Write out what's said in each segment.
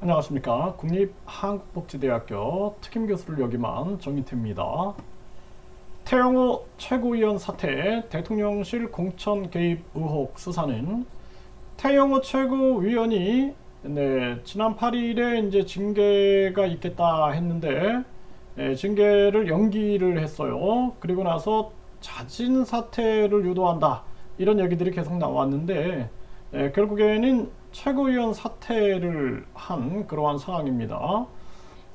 안녕하십니까. 국립한국복지대학교 특임교수를 역임한 정인태입니다. 태영호 최고위원 사태 대통령실 공천 개입 의혹 수사는 태영호 최고위원이 지난 8일에 이제 징계가 있겠다 했는데 징계를 연기를 했어요. 그리고 나서 자진 사퇴를 유도한다 이런 얘기들이 계속 나왔는데 결국에는 최고위원 사퇴를 한 그러한 상황입니다.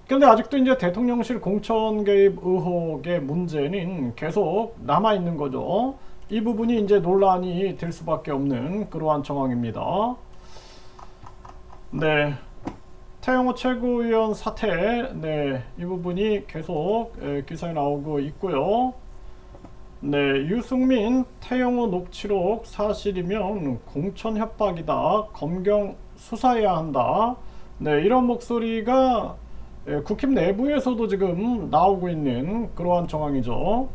그런데 아직도 이제 대통령실 공천 개입 의혹의 문제는 계속 남아 있는 거죠. 이 부분이 이제 논란이 될 수밖에 없는 그러한 정황입니다. 태영호 최고위원 사퇴, 이 부분이 계속 기사에 나오고 있고요. 유승민 태영호 녹취록 사실이면 공천 협박이다. 검경 수사해야 한다. 이런 목소리가 국힘 내부에서도 지금 나오고 있는 그러한 정황이죠.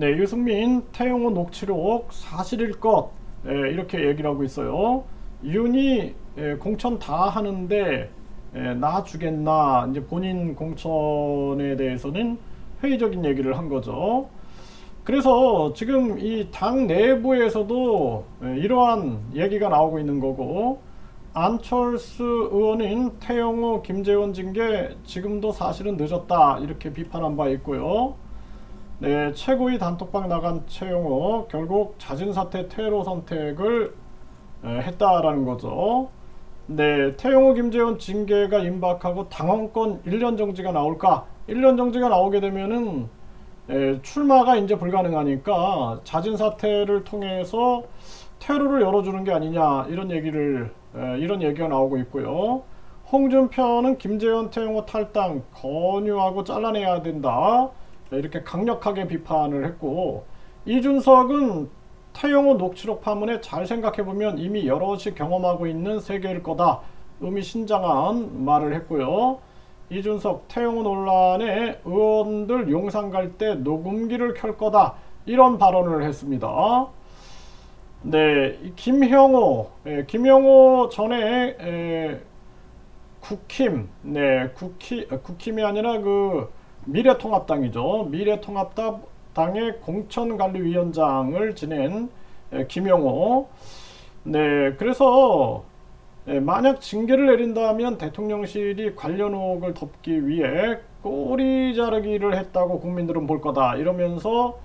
유승민 태영호 녹취록 사실일 것 이렇게 얘기를 하고 있어요. 윤이 공천 다 하는데 나 주겠나, 이제 본인 공천에 대해서는 회의적인 얘기를 한 거죠. 그래서 지금 이 당 내부에서도 이러한 얘기가 나오고 있는 거고, 안철수 의원은 태영호 김재원 징계 지금도 사실은 늦었다 이렇게 비판한 바 있고요. 최고위 단톡방 나간 태영호 결국 자진사퇴 퇴로 선택을 했다라는 거죠. 태영호 김재원 징계가 임박하고 당원권 1년 정지가 나올까? 1년 정지가 나오게 되면은 출마가 이제 불가능하니까 자진 사퇴를 통해서 퇴로를 열어주는 게 아니냐 이런 얘기가 나오고 있고요. 홍준표는 김재원 태영호 탈당 권유하고 잘라내야 된다 이렇게 강력하게 비판을 했고, 이준석은 태영호 녹취록 파문에 잘 생각해보면 이미 여럿이 경험하고 있는 세계일 거다 의미심장한 말을 했고요. 이준석 태영호 논란에 의원들 용산 갈 때 녹음기를 켤 거다 이런 발언을 했습니다. 김형호 전에 국힘이 아니라 그 미래통합당이죠. 미래통합당의 공천관리위원장을 지낸 김형호. 그래서 만약 징계를 내린다면 대통령실이 관련 의혹을 덮기 위해 꼬리 자르기를 했다고 국민들은 볼 거다 이러면서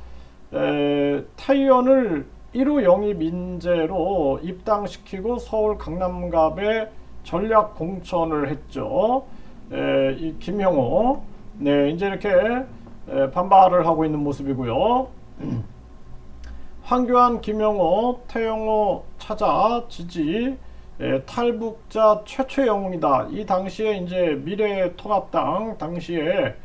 타의원을 1호 영입 인재로 입당시키고 서울 강남갑에 전략 공천을 했죠. 이 김형호. 이제 이렇게 반발을 하고 있는 모습이고요. 황교안, 김형호, 태영호 찾아 지지 탈북자 최초의 영웅이다. 이 당시에 이제 미래통합당 당시에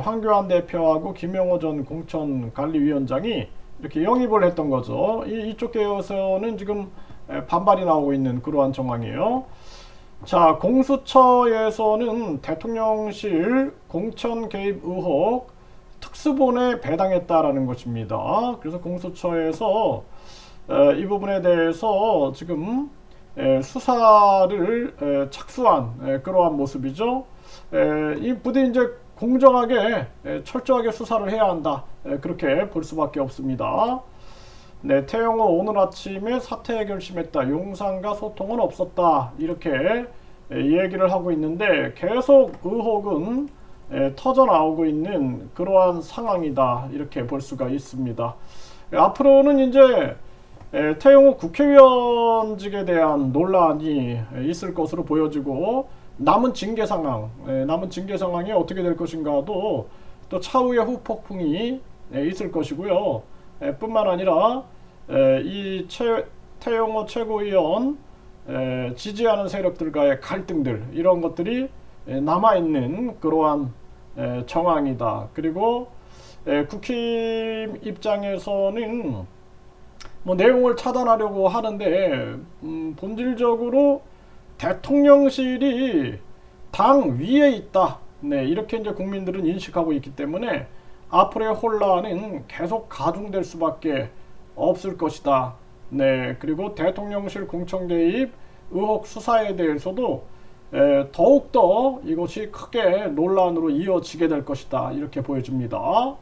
황교안 대표하고 김영호 전 공천관리위원장이 이렇게 영입을 했던 거죠. 이쪽 계열에서는 지금 반발이 나오고 있는 그러한 정황이에요. 자, 공수처에서는 대통령실 공천 개입 의혹 특수본에 배당했다라는 것입니다. 그래서 공수처에서 이 부분에 대해서 지금 수사를 착수한 그러한 모습이죠. 이 부디 이제 공정하게 철저하게 수사를 해야 한다 그렇게 볼 수밖에 없습니다. 태영호 오늘 아침에 사퇴 결심했다. 용산과 소통은 없었다 이렇게 얘기를 하고 있는데 계속 의혹은 터져 나오고 있는 그러한 상황이다 이렇게 볼 수가 있습니다. 앞으로는 이제 태영호 국회의원직에 대한 논란이 있을 것으로 보여지고, 남은 징계 상황이 어떻게 될 것인가도 또 차후의 후폭풍이 있을 것이고요. 뿐만 아니라 이 태영호 최고위원 지지하는 세력들과의 갈등들 이런 것들이 남아있는 그러한 정황이다. 그리고 국힘 입장에서는 뭐 내용을 차단하려고 하는데 본질적으로 대통령실이 당 위에 있다. 이렇게 이제 국민들은 인식하고 있기 때문에 앞으로의 혼란은 계속 가중될 수밖에 없을 것이다. 그리고 대통령실 공천 개입 의혹 수사에 대해서도 더욱더 이것이 크게 논란으로 이어지게 될 것이다. 이렇게 보여집니다.